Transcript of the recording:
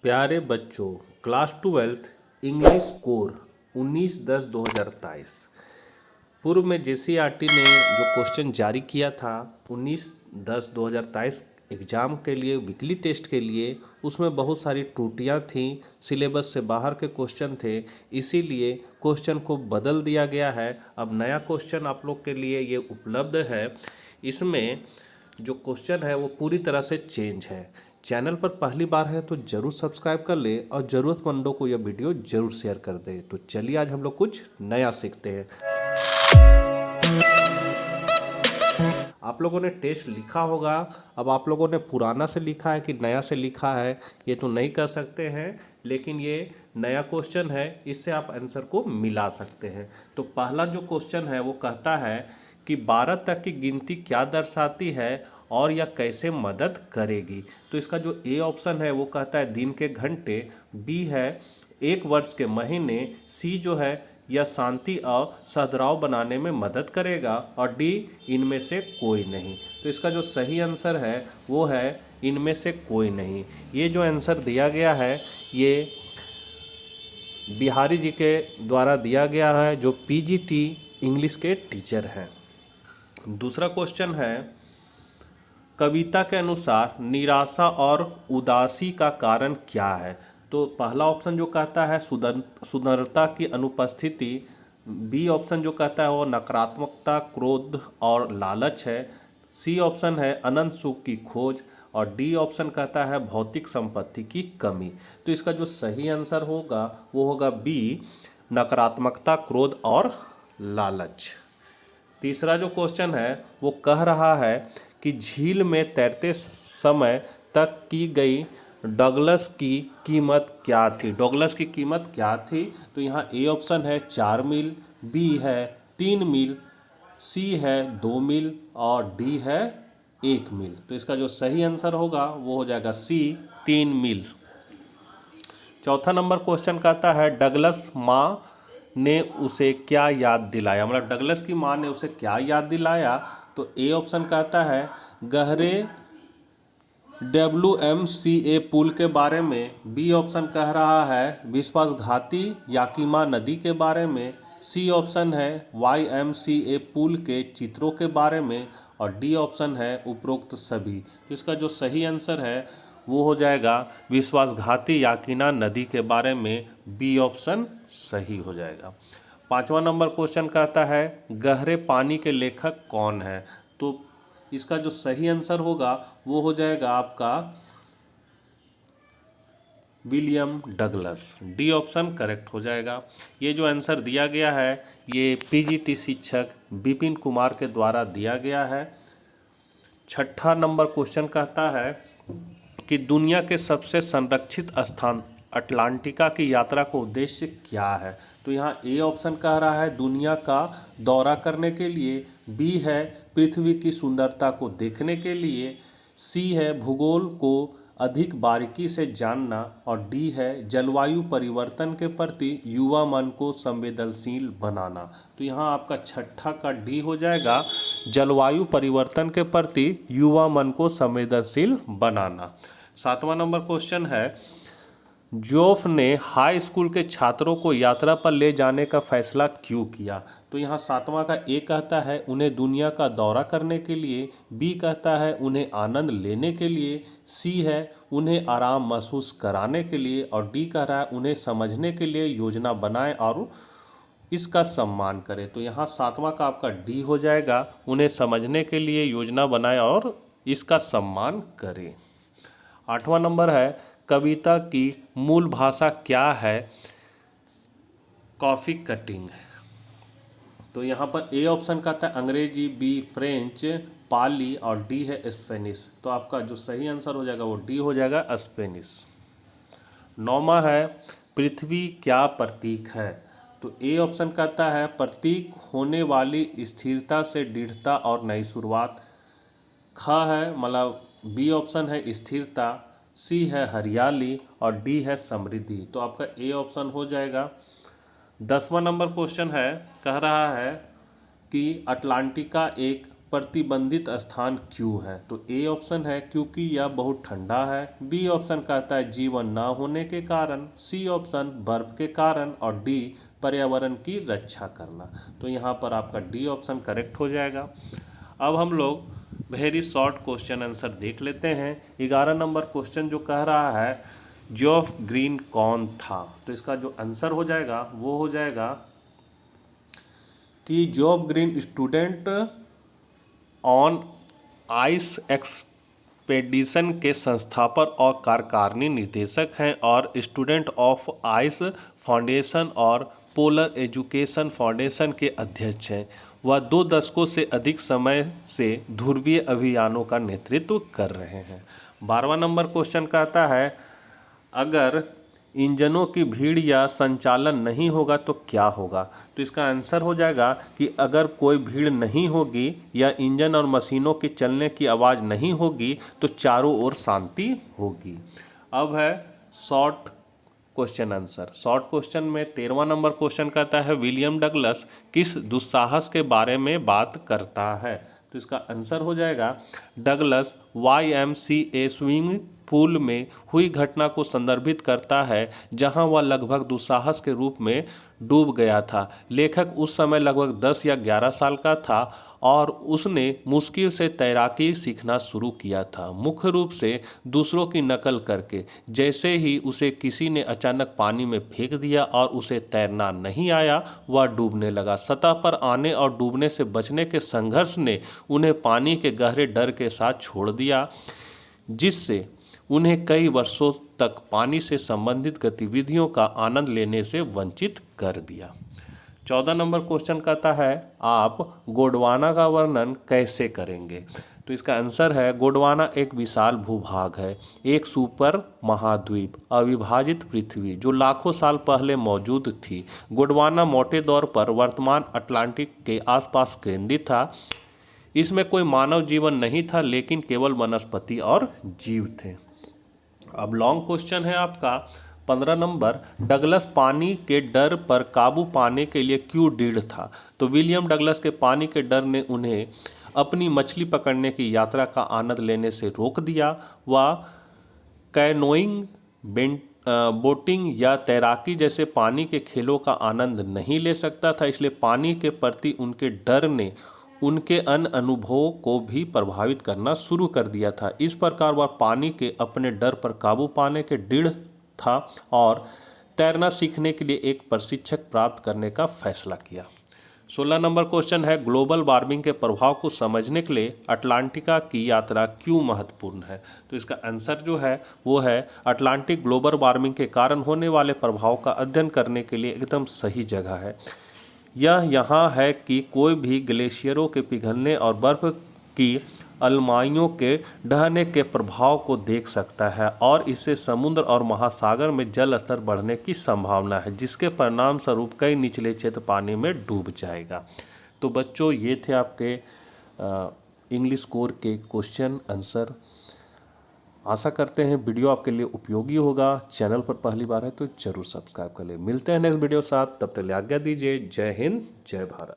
प्यारे बच्चों, class 12 English core 19/10/2023 पूर्व में जेसीईआरटी ने जो क्वेश्चन जारी किया था 19/10/2023 एग्ज़ाम के लिए, वीकली टेस्ट के लिए, उसमें बहुत सारी त्रुटियां थीं, सिलेबस से बाहर के क्वेश्चन थे। इसीलिए क्वेश्चन को बदल दिया गया है। अब नया क्वेश्चन आप लोग के लिए ये उपलब्ध है। इसमें जो क्वेश्चन है वो पूरी तरह से चेंज है। चैनल पर पहली बार है तो जरूर सब्सक्राइब कर ले और ज़रूरतमंदों को यह वीडियो जरूर शेयर कर दे। तो चलिए आज हम लोग कुछ नया सीखते हैं। आप लोगों ने टेस्ट लिखा होगा, अब आप लोगों ने पुराना से लिखा है कि नया से लिखा है ये तो नहीं कर सकते हैं, लेकिन ये नया क्वेश्चन है, इससे आप आंसर को मिला सकते हैं। तो पहला जो क्वेश्चन है वो कहता है कि 12 तक की गिनती क्या दर्शाती है और यह कैसे मदद करेगी। तो इसका जो ए ऑप्शन है वो कहता है दिन के घंटे, बी है 1 वर्ष के महीने, सी जो है यह शांति और सद्भाव बनाने में मदद करेगा, और डी इनमें से कोई नहीं। तो इसका जो सही आंसर है वो है इनमें से कोई नहीं। ये जो आंसर दिया गया है ये बिहारी जी के द्वारा दिया गया है, जो पीजीटी इंग्लिश के टीचर हैं। दूसरा क्वेश्चन है, कविता के अनुसार निराशा और उदासी का कारण क्या है। तो पहला ऑप्शन जो कहता है सुंदरता की अनुपस्थिति, बी ऑप्शन जो कहता है वो नकारात्मकता, क्रोध और लालच है, सी ऑप्शन है अनंत सुख की खोज, और डी ऑप्शन कहता है भौतिक संपत्ति की कमी। तो इसका जो सही आंसर होगा वो होगा बी, नकारात्मकता, क्रोध और लालच। तीसरा जो क्वेश्चन है वो कह रहा है कि झील में तैरते समय तक की गई डगलस की कीमत क्या थी। डगलस की कीमत क्या थी? तो यहाँ ए ऑप्शन है 4 मील, बी है 3 मील, सी है 2 मील और डी है 1 मील। तो इसका जो सही आंसर होगा वो हो जाएगा सी, 3 मील। चौथा नंबर क्वेश्चन कहता है डगलस माँ ने उसे क्या याद दिलाया। मतलब डगलस की माँ ने उसे क्या याद दिलाया। तो ए ऑप्शन कहता है गहरे WMCA पुल के बारे में, बी ऑप्शन कह रहा है विश्वासघाती याकीमा नदी के बारे में, सी ऑप्शन है YMCA पुल के चित्रों के बारे में, और डी ऑप्शन है उपरोक्त सभी। इसका जो सही आंसर है वो हो जाएगा विश्वासघाती याकीना नदी के बारे में, बी ऑप्शन सही हो जाएगा। पांचवा नंबर क्वेश्चन कहता है गहरे पानी के लेखक कौन है। तो इसका जो सही आंसर होगा वो हो जाएगा आपका William Douglas, D option correct हो जाएगा। ये जो आंसर दिया गया है ये पीजीटी शिक्षक विपिन कुमार के द्वारा दिया गया है। छठा नंबर क्वेश्चन कहता है कि दुनिया के सबसे संरक्षित स्थान अटलांटिका की यात्रा का उद्देश्य क्या है। तो यहाँ ए ऑप्शन कह रहा है दुनिया का दौरा करने के लिए, बी है पृथ्वी की सुंदरता को देखने के लिए, सी है भूगोल को अधिक बारीकी से जानना, और डी है जलवायु परिवर्तन के प्रति युवा मन को संवेदनशील बनाना। तो यहाँ आपका छठा का डी हो जाएगा जलवायु परिवर्तन के प्रति युवा मन को संवेदनशील बनाना। सातवां नंबर क्वेश्चन है जोफ ने हाई स्कूल के छात्रों को यात्रा पर ले जाने का फैसला क्यों किया। तो यहाँ सातवां का ए कहता है उन्हें दुनिया का दौरा करने के लिए, बी कहता है उन्हें आनंद लेने के लिए, सी है उन्हें आराम महसूस कराने के लिए, और डी कह रहा है उन्हें समझने के लिए योजना बनाएं और इसका सम्मान करें। तो यहाँ सातवां का आपका डी हो जाएगा उन्हें समझने के लिए योजना बनाएं और इसका सम्मान करें। आठवां नंबर है कविता की मूल भाषा क्या है। Coffee cutting. तो यहाँ पर ए ऑप्शन कहता है अंग्रेजी, बी फ्रेंच, पाली, और डी है स्पेनिश। तो आपका जो सही आंसर हो जाएगा वो डी हो जाएगा स्पेनिश। नौवां है पृथ्वी क्या प्रतीक है। तो ए ऑप्शन कहता है प्रतीक होने वाली स्थिरता से दृढ़ता और नई शुरुआत, ख है मतलब बी ऑप्शन है स्थिरता, सी है हरियाली, और डी है समृद्धि। तो आपका ए ऑप्शन हो जाएगा। 10वां नंबर क्वेश्चन है कह रहा है कि अटलांटिका एक प्रतिबंधित स्थान क्यों है? तो ए ऑप्शन है क्योंकि यह बहुत ठंडा है, बी ऑप्शन कहता है जीवन ना होने के कारण, सी ऑप्शन बर्फ के कारण और डी पर्यावरण की रक्षा करना। तो यहाँ पर आपका डी ऑप्शन करेक्ट हो जाएगा। अब हम लोग वेरी शॉर्ट क्वेश्चन आंसर देख लेते हैं। 11 नंबर क्वेश्चन जो कह रहा है जॉफ ग्रीन कौन था? तो इसका जो आंसर हो जाएगा वो हो जाएगा कि जॉफ green student on ice expedition के संस्थापक और कार्यकारिणी निदेशक हैं और स्टूडेंट ऑफ आइस फाउंडेशन और पोलर एजुकेशन फाउंडेशन के अध्यक्ष हैं। वह 2 दशकों से अधिक समय से ध्रुवीय अभियानों का नेतृत्व कर रहे हैं। 12वां नंबर क्वेश्चन कहता है अगर इंजनों की भीड़ या संचालन नहीं होगा तो क्या होगा? तो इसका आंसर हो जाएगा कि अगर कोई भीड़ नहीं होगी या इंजन और मशीनों के चलने की आवाज़ नहीं होगी तो चारों ओर शांति होगी। अब है short question answer. Short question में 13वां नंबर क्वेश्चन कहता है विलियम डगलस किस दुस्साहस के बारे में बात करता है? तो इसका आंसर हो जाएगा डगलस YMCA स्विमिंग पूल में हुई घटना को संदर्भित करता है जहां वह लगभग दुस्साहस के रूप में डूब गया था। लेखक उस समय लगभग 10 या 11 साल का था और उसने मुश्किल से तैराकी सीखना शुरू किया था, मुख्य रूप से दूसरों की नकल करके। जैसे ही उसे किसी ने अचानक पानी में फेंक दिया और उसे तैरना नहीं आया, वह डूबने लगा। सतह पर आने और डूबने से बचने के संघर्ष ने उन्हें पानी के गहरे डर के साथ छोड़ दिया, जिससे उन्हें कई वर्षों तक पानी से संबंधित गतिविधियों का आनंद लेने से वंचित कर दिया। 14 नंबर क्वेश्चन कहता है आप गोंडवाना का वर्णन कैसे करेंगे? तो इसका आंसर है गोंडवाना एक विशाल भूभाग है, एक सुपर महाद्वीप, अविभाजित पृथ्वी जो लाखों साल पहले मौजूद थी। गोंडवाना मोटे तौर पर वर्तमान अटलांटिक के आसपास केंद्रित था। इसमें कोई मानव जीवन नहीं था लेकिन केवल वनस्पति और जीव थे। अब लॉन्ग क्वेश्चन है आपका 15 नंबर डगलस पानी के डर पर काबू पाने के लिए क्यों दृढ़ था? तो विलियम डगलस के पानी के डर ने उन्हें अपनी मछली पकड़ने की यात्रा का आनंद लेने से रोक दिया। वह कैनोइंग, बोटिंग या तैराकी जैसे पानी के खेलों का आनंद नहीं ले सकता था, इसलिए पानी के प्रति उनके डर ने उनके अन्य अनुभवों को भी प्रभावित करना शुरू कर दिया था। इस प्रकार वह पानी के अपने डर पर काबू पाने के दृढ़ था और तैरना सीखने के लिए एक प्रशिक्षक प्राप्त करने का फैसला किया। 16 नंबर क्वेश्चन है ग्लोबल वार्मिंग के प्रभाव को समझने के लिए अटलांटिका की यात्रा क्यों महत्वपूर्ण है? तो इसका आंसर जो है वो है अटलांटिक ग्लोबल वार्मिंग के कारण होने वाले प्रभाव का अध्ययन करने के लिए एकदम सही जगह है। यह यहाँ है कि कोई भी ग्लेशियरों के पिघलने और बर्फ की अलमाइयों के ढहने के प्रभाव को देख सकता है और इससे समुद्र और महासागर में जल स्तर बढ़ने की संभावना है, जिसके परिणाम स्वरूप कई निचले क्षेत्र पानी में डूब जाएगा। तो बच्चों ये थे आपके इंग्लिश कोर के क्वेश्चन आंसर। आशा करते हैं वीडियो आपके लिए उपयोगी होगा। चैनल पर पहली बार है तो जरूर सब्सक्राइब कर ले। मिलते हैं नेक्स्ट वीडियो साथ, तब तक आज्ञा दीजिए। जय हिंद, जय भारत।